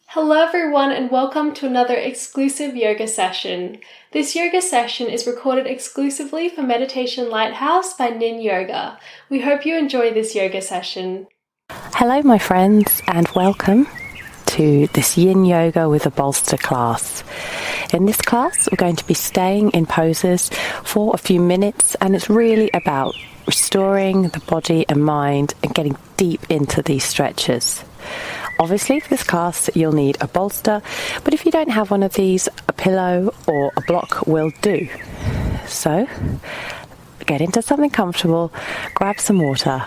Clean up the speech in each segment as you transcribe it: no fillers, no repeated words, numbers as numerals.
Hello everyone and welcome to another exclusive yoga session. This yoga session is recorded exclusively for Meditation Lighthouse by NIN Yoga. We hope you enjoy this yoga session. Hello my friends and welcome to this Yin Yoga with a Bolster class. In this class we're going to be staying in poses for a few minutes, and it's really about restoring the body and mind and getting deep into these stretches. Obviously for this class you'll need a bolster, but if you don't have one of these, a pillow or a block will do. So get into something comfortable, grab some water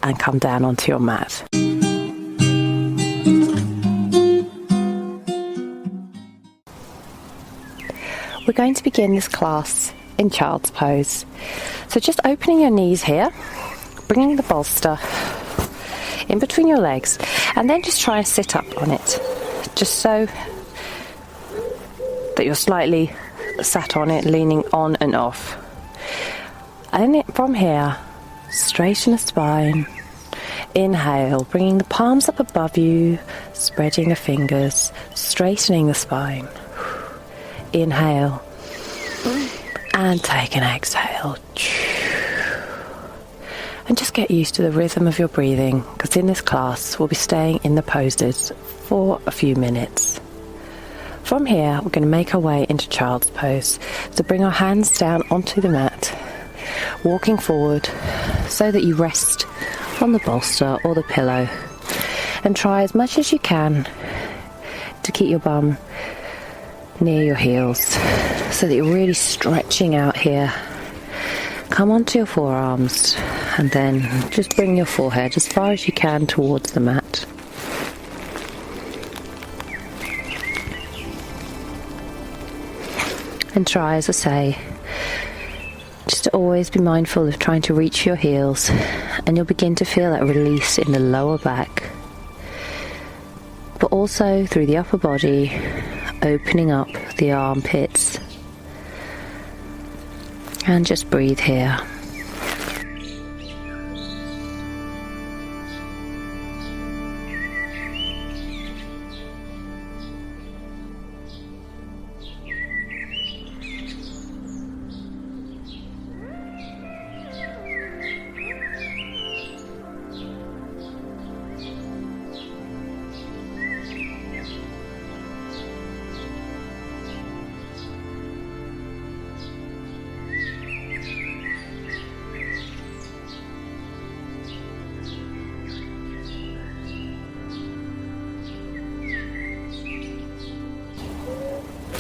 and come down onto your mat. We're going to begin this class in child's pose. So just opening your knees here, bringing the bolster in between your legs, and then just try and sit up on it, just so that you're slightly sat on it, leaning on and off. And then from here, straighten the spine. Inhale, bringing the palms up above you, spreading the fingers, straightening the spine. Inhale, and take an exhale. And just get used to the rhythm of your breathing, because in this class we'll be staying in the poses for a few minutes. From here we're going to make our way into child's pose. So bring our hands down onto the mat, walking forward so that you rest on the bolster or the pillow, and try as much as you can to keep your bum near your heels so that you're really stretching out here. Come onto your forearms and then just bring your forehead as far as you can towards the mat. And try, as I say, just to always be mindful of trying to reach your heels, and you'll begin to feel that release in the lower back, but also through the upper body, opening up the armpits. And just breathe here.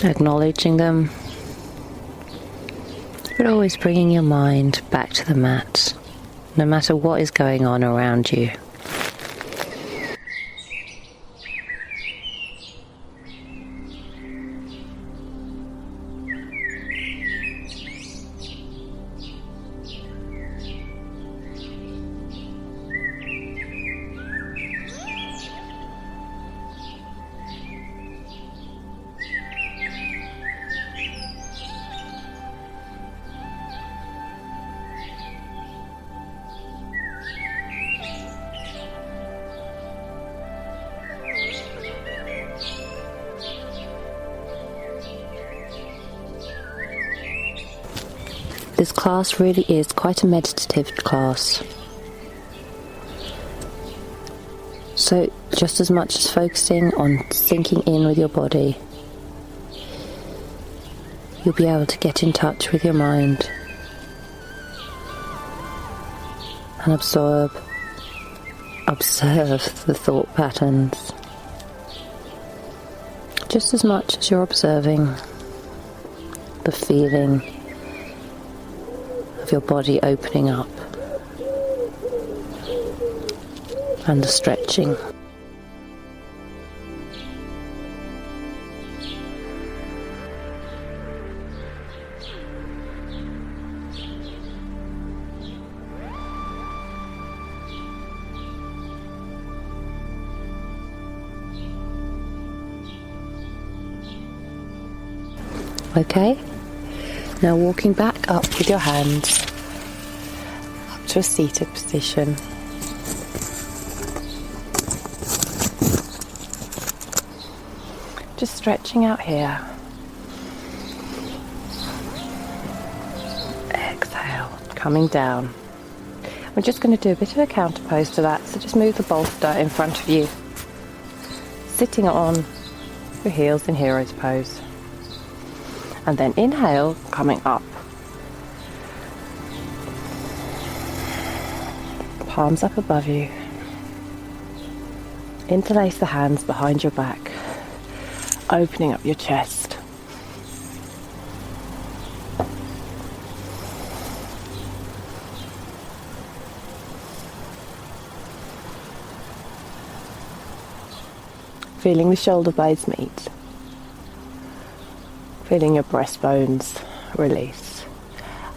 Acknowledging them, but always bringing your mind back to the mat, no matter what is going on around you. This class really is quite a meditative class. So just as much as focusing on sinking in with your body, you'll be able to get in touch with your mind and observe the thought patterns, just as much as you're observing the feeling of your body opening up and the stretching. Okay, now walking back up with your hands up to a seated position. Just stretching out here. Exhale, coming down. We're just going to do a bit of a counter pose to that, so just move the bolster in front of you, sitting on your heels in hero's pose. And then inhale, coming up. Palms up above you. Interlace the hands behind your back, opening up your chest. Feeling the shoulder blades meet. Feeling your breastbones release.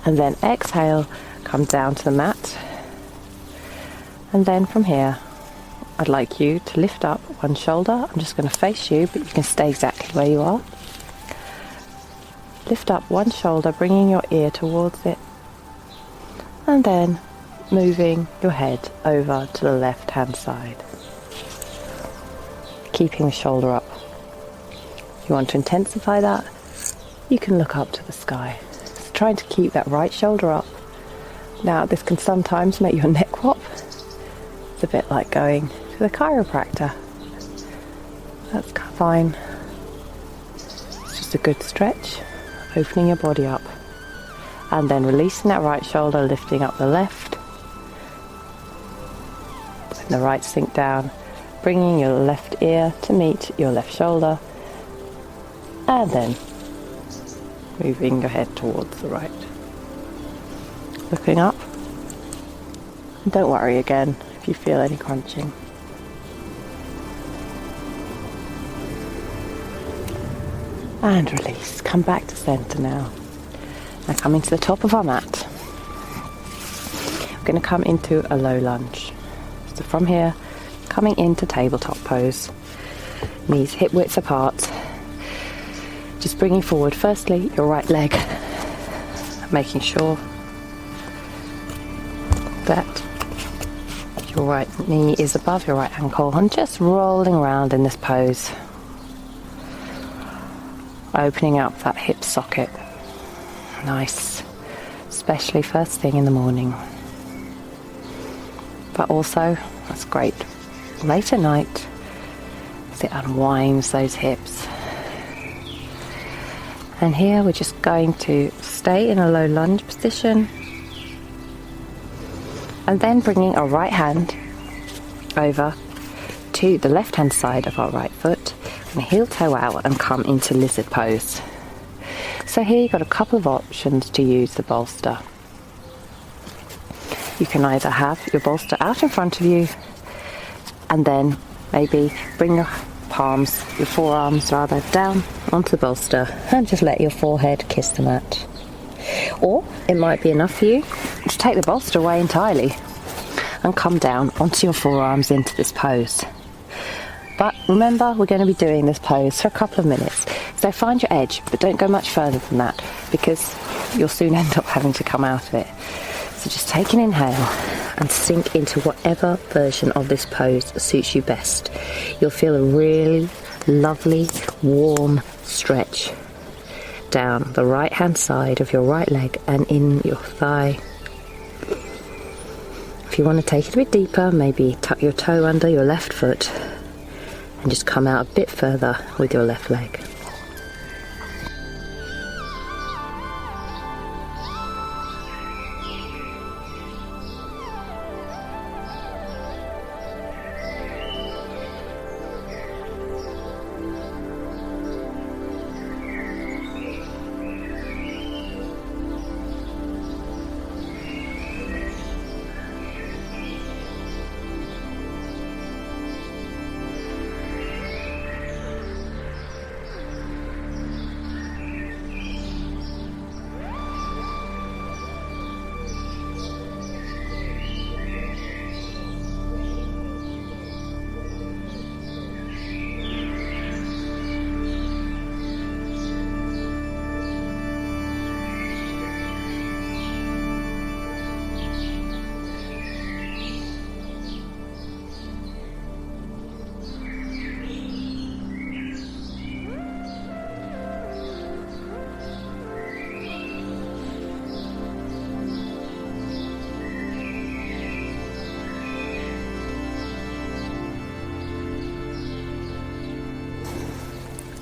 And then exhale, come down to the mat. And then from here, I'd like you to lift up one shoulder. I'm just going to face you, but you can stay exactly where you are. Lift up one shoulder, bringing your ear towards it. And then moving your head over to the left-hand side. Keeping the shoulder up. If you want to intensify that, you can look up to the sky. So trying to keep that right shoulder up. Now, this can sometimes make your neck whop. It's a bit like going to the chiropractor. That's fine. It's just a good stretch, opening your body up. And then releasing that right shoulder, lifting up the left. Letting the right sink down, bringing your left ear to meet your left shoulder. And then moving your head towards the right. Looking up. And don't worry again if you feel any crunching. And release. Come back to center now. Now coming to the top of our mat. We're going to come into a low lunge. So from here, coming into tabletop pose. Knees hip width apart. Just bringing forward firstly your right leg. Making sure that your right knee is above your right ankle and just rolling around in this pose. Opening up that hip socket. Nice. Especially first thing in the morning. But also, that's great. Late at night, as it unwinds those hips. And here we're just going to stay in a low lunge position. And then bringing our right hand over to the left hand side of our right foot and heel toe out and come into lizard pose. So here you've got a couple of options to use the bolster. You can either have your bolster out in front of you and then maybe bring your palms, your forearms rather, down onto the bolster and just let your forehead kiss the mat. Or it might be enough for you to take the bolster away entirely and come down onto your forearms into this pose. But remember, we're going to be doing this pose for a couple of minutes. So find your edge, but don't go much further than that because you'll soon end up having to come out of it. So just take an inhale and sink into whatever version of this pose suits you best. You'll feel a really lovely, warm stretch down the right hand side of your right leg and in your thigh. If you want to take it a bit deeper, maybe tuck your toe under your left foot and just come out a bit further with your left leg.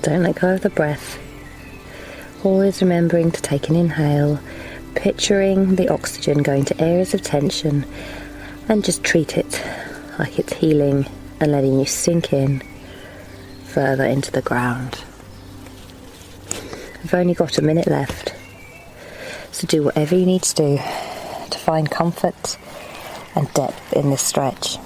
Don't let go of the breath. Always remembering to take an inhale, picturing the oxygen going to areas of tension, and just treat it like it's healing and letting you sink in further into the ground. We've only got a minute left, so do whatever you need to do to find comfort and depth in this stretch.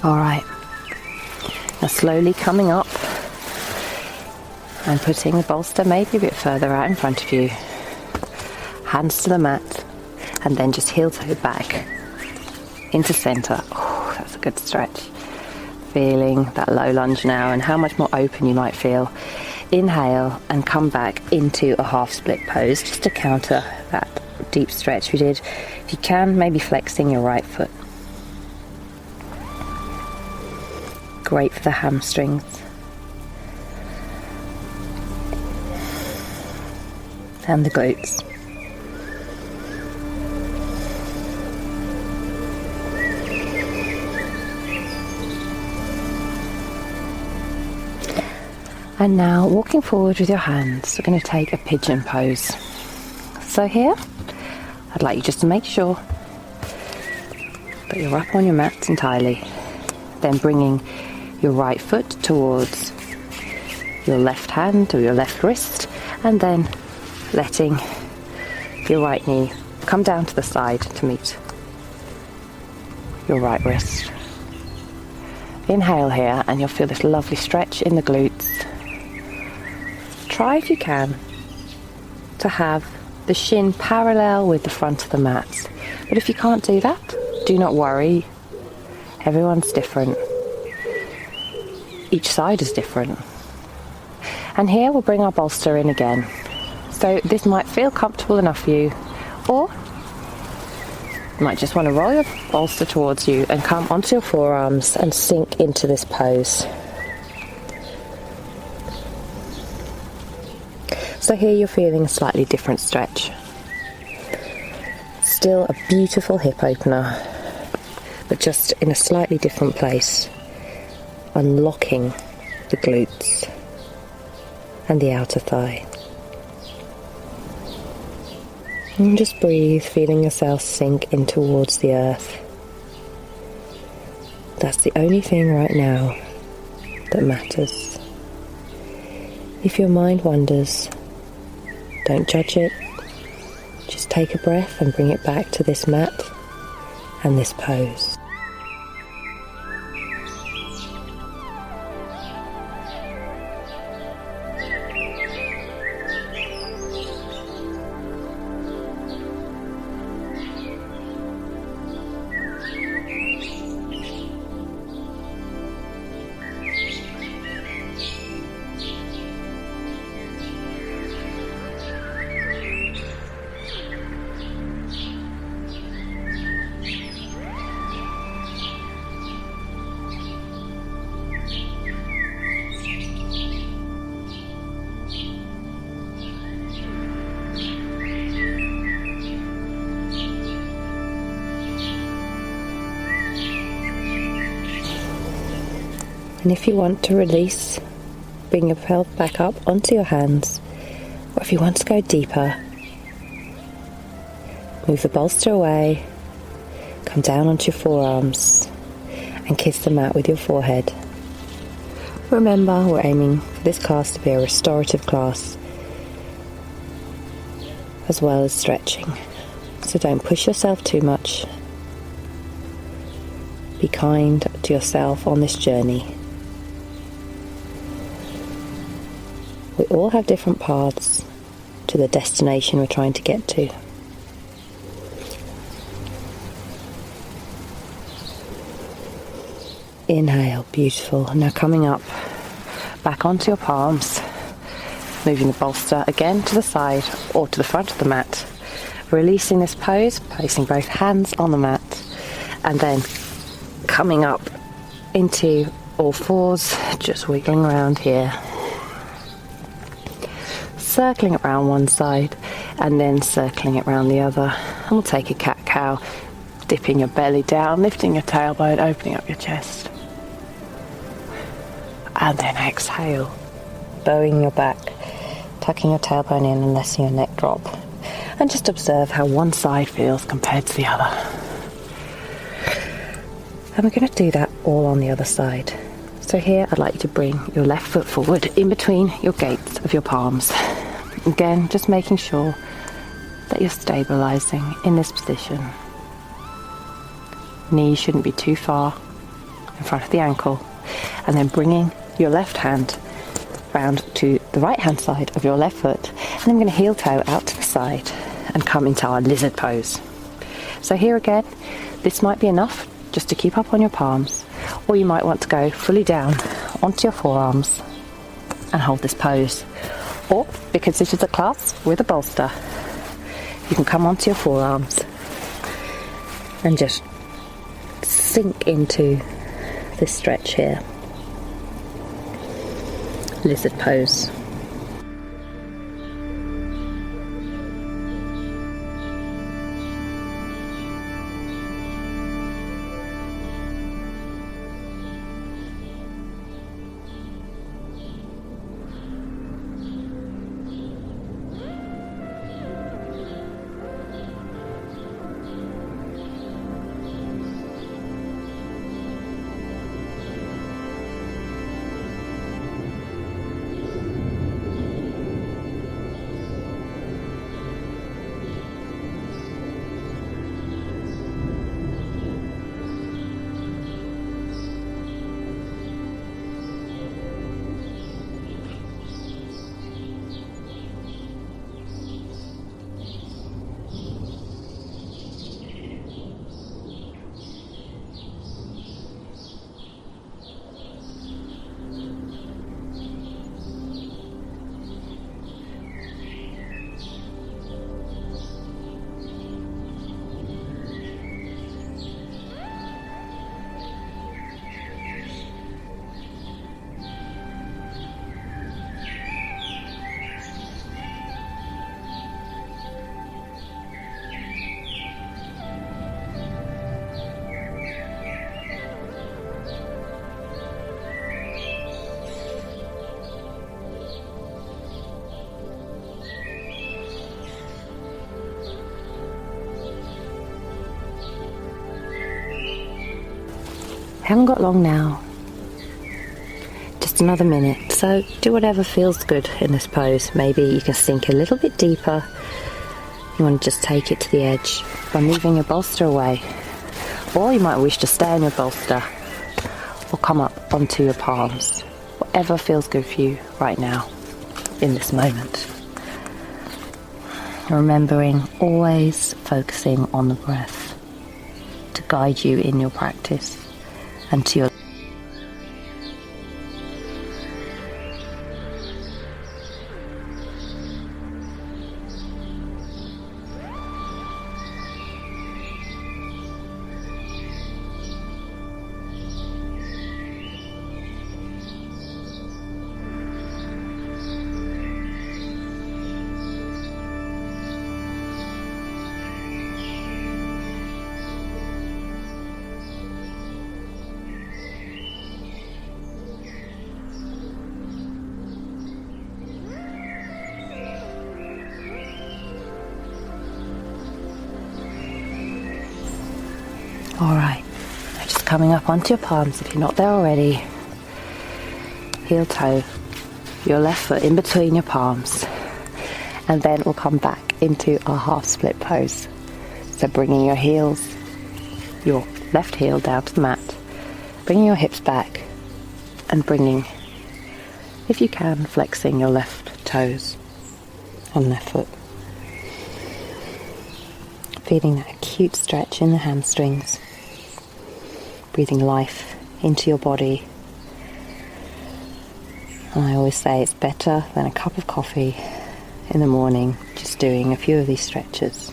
Alright, now slowly coming up and putting the bolster maybe a bit further out in front of you, hands to the mat, and then just heel toe back into centre. Oh, that's a good stretch. Feeling that low lunge now and how much more open you might feel. Inhale and come back into a half split pose just to counter that deep stretch we did. If you can, maybe flexing your right foot. Great for the hamstrings. And the glutes. And now walking forward with your hands, we're going to take a pigeon pose. So here, I'd like you just to make sure that you're up on your mat entirely. Then bringing your right foot towards your left hand or your left wrist, and then letting your right knee come down to the side to meet your right wrist. Inhale here and you'll feel this lovely stretch in the glutes. Try if you can to have the shin parallel with the front of the mat, but if you can't do that, do not worry. Everyone's different. Each side is different. And here we'll bring our bolster in again. So this might feel comfortable enough for you, or you might just want to roll your bolster towards you and come onto your forearms and sink into this pose. So here you're feeling a slightly different stretch. Still a beautiful hip opener, but just in a slightly different place, unlocking the glutes and the outer thigh. And just breathe, feeling yourself sink in towards the earth. That's the only thing right now that matters. If your mind wanders, don't judge it. Just take a breath and bring it back to this mat and this pose. And if you want to release, bring your pelvis back up onto your hands, or if you want to go deeper, move the bolster away, come down onto your forearms, and kiss the mat with your forehead. Remember, we're aiming for this class to be a restorative class, as well as stretching. So don't push yourself too much. Be kind to yourself on this journey. We all have different paths to the destination we're trying to get to. Inhale, beautiful. Now coming up, back onto your palms, moving the bolster again to the side or to the front of the mat. Releasing this pose, placing both hands on the mat, and then coming up into all fours, just wiggling around here. Circling around one side and then circling it around the other. And we'll take a cat-cow, dipping your belly down, lifting your tailbone, opening up your chest. And then exhale, bowing your back, tucking your tailbone in and letting your neck drop. And just observe how one side feels compared to the other. And we're going to do that all on the other side. So here I'd like you to bring your left foot forward in between your gates of your palms. Again, just making sure that you're stabilizing in this position. Knees shouldn't be too far in front of the ankle. And then bringing your left hand round to the right hand side of your left foot. And then we're going to heel toe out to the side and come into our lizard pose. So here again, this might be enough just to keep up on your palms, or you might want to go fully down onto your forearms and hold this pose. Or, because this is a class with a bolster, you can come onto your forearms and just sink into this stretch here. Lizard pose. Haven't got long now, just another minute, so do whatever feels good in this pose. Maybe you can sink a little bit deeper. You want to just take it to the edge by moving your bolster away, or you might wish to stay on your bolster or come up onto your palms. Whatever feels good for you right now in this moment. Remembering always focusing on the breath to guide you in your practice and to your Alright, just coming up onto your palms if you're not there already. Heel toe, your left foot in between your palms. And then we'll come back into our half split pose. So bringing your heels, your left heel down to the mat, bringing your hips back and bringing, if you can, flexing your left toes on left foot. Feeling that acute stretch in the hamstrings, breathing life into your body. And I always say it's better than a cup of coffee in the morning, just doing a few of these stretches.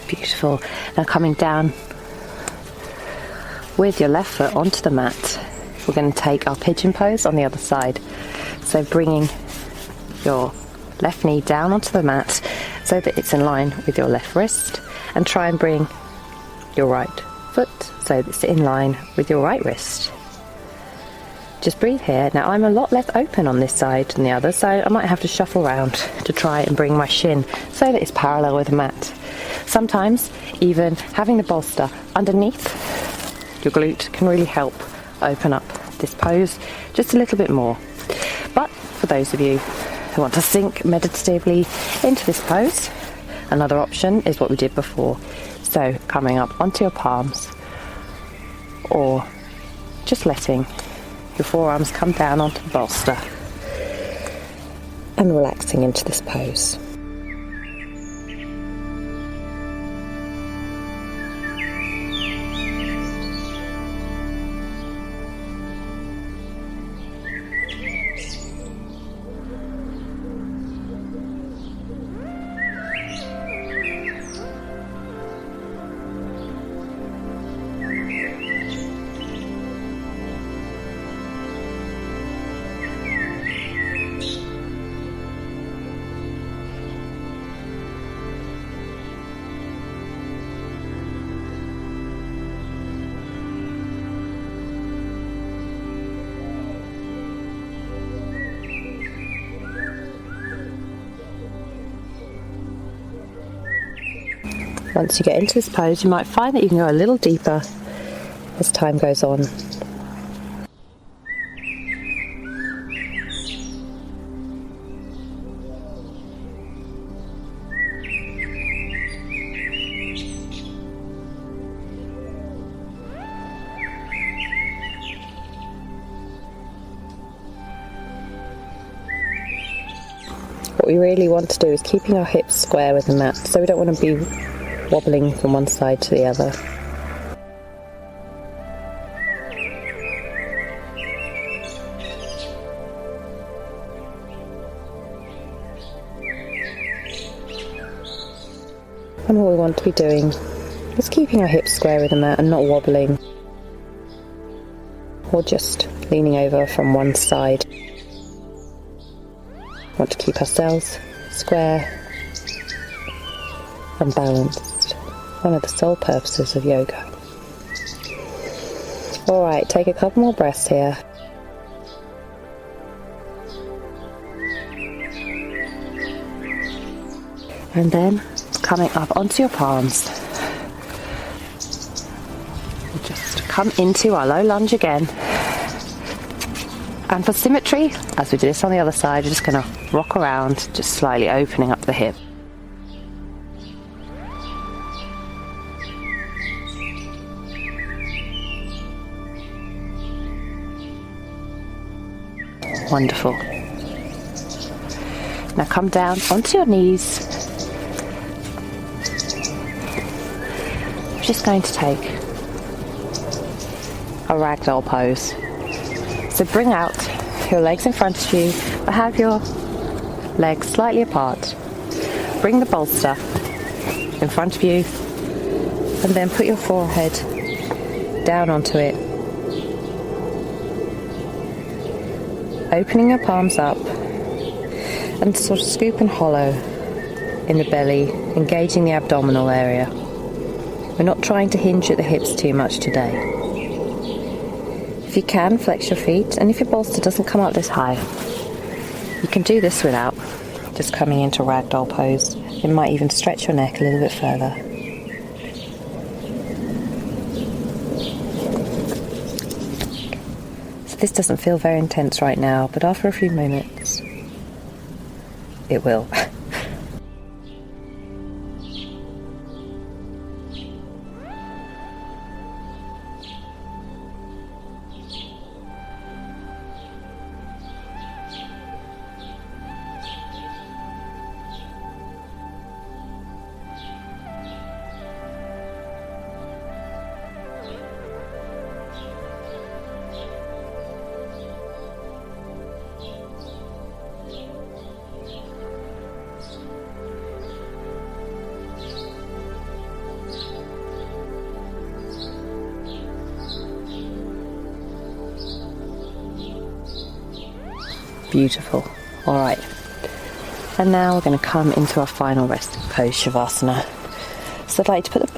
Beautiful. Now coming down with your left foot onto the mat, we're going to take our pigeon pose on the other side. So bringing your left knee down onto the mat so that it's in line with your left wrist, and try and bring your right foot so that it's in line with your right wrist. Just breathe here. Now I'm a lot less open on this side than the other, so I might have to shuffle around to try and bring my shin so that it's parallel with the mat. Sometimes even having the bolster underneath your glute can really help open up this pose just a little bit more. But for those of you who want to sink meditatively into this pose, another option is what we did before. So coming up onto your palms, or just letting your forearms come down onto the bolster and relaxing into this pose. Once you get into this pose, you might find that you can go a little deeper as time goes on. What we really want to do is keeping our hips square with the mat, so we don't want to be wobbling from one side to the other. And what we want to be doing is keeping our hips square with the mat and not wobbling or just leaning over from one side. We want to keep ourselves square and balanced. One of the sole purposes of yoga. Alright, take a couple more breaths here. And then coming up onto your palms. We'll just come into our low lunge again. And for symmetry, as we do this on the other side, we're just going to rock around, just slightly opening up the hip. Wonderful. Now come down onto your knees. We're just going to take a ragdoll pose. So bring out your legs in front of you, but have your legs slightly apart. Bring the bolster in front of you, and then put your forehead down onto it. Opening your palms up and sort of scoop and hollow in the belly, engaging the abdominal area. We're not trying to hinge at the hips too much today. If you can, flex your feet, and if your bolster doesn't come up this high, you can do this without just coming into ragdoll pose. It might even stretch your neck a little bit further. So this doesn't feel very intense right now, but after a few minutes, it will. Beautiful. All right. And now we're going to come into our final resting pose, Shavasana. So I'd like to put the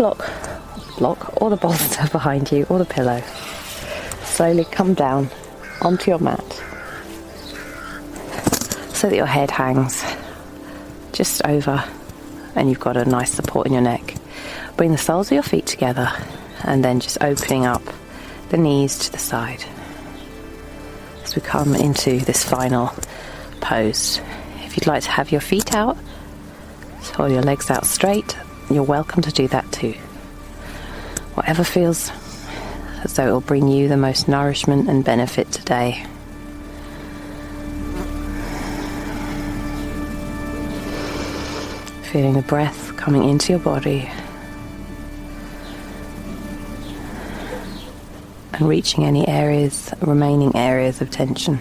block or the bolster behind you, or the pillow. Slowly come down onto your mat so that your head hangs just over and you've got a nice support in your neck. Bring the soles of your feet together and then just opening up the knees to the side. As we come into this final pose, if you'd like to have your feet out, so your legs out straight, you're welcome to do that too. Whatever feels as though it will bring you the most nourishment and benefit today. Feeling the breath coming into your body and reaching any remaining areas of tension.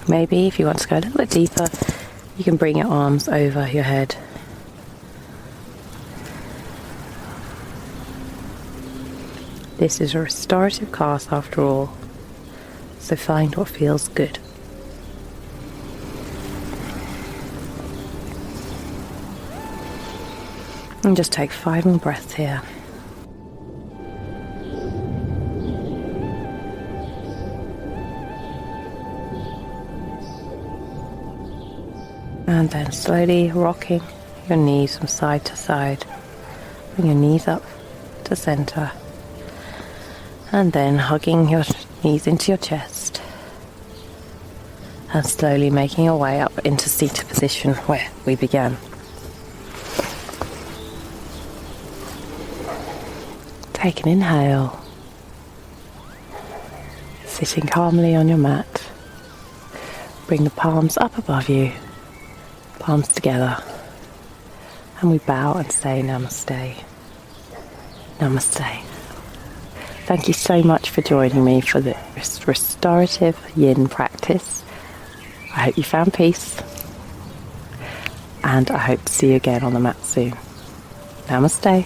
Maybe if you want to go a little bit deeper, you can bring your arms over your head. This is a restorative class after all, so find what feels good. And just take 5 more breaths here. And then slowly rocking your knees from side to side. Bring your knees up to center. And then hugging your knees into your chest. And slowly making your way up into seated position where we began. Take an inhale. Sitting calmly on your mat. Bring the palms up above you. Palms together, and we bow and say namaste. Namaste. Thank you so much for joining me for this restorative yin practice. I hope you found peace, and I hope to see you again on the mat soon. Namaste.